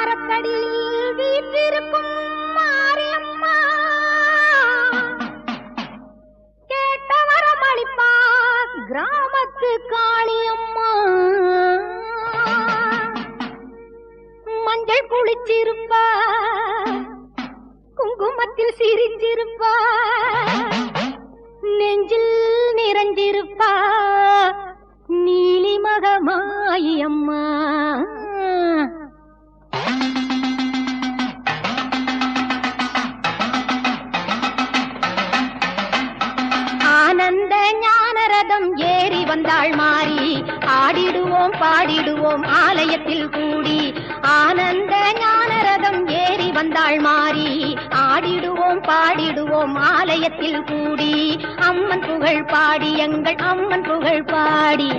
மரத்தடியில் வீற்றிருக்கும் மாரியம்மா கேட்ட வரமளிப்பா கிராமத்து காளியம்மா மஞ்சள் குளிச்சிருப்பா குங்குமத்தில் சிரிஞ்சிருப்பா நெஞ்சில் நிறைஞ்சிருப்பா நீலி மகமாயி அம்மா ஆனந்த ஞானரதம் ஏறி வந்தாள் மாறி ஆடிடுவோம் பாடிடுவோம் ஆலயத்தில் கூடி ஆனந்த ஞானரதம் ஏறி வந்தாள் மாறி ஆடிடுவோம் பாடிடுவோம் ஆலயத்தில் கூடி அம்மன் புகழ் பாடி எங்கள் அம்மன் புகழ் பாடி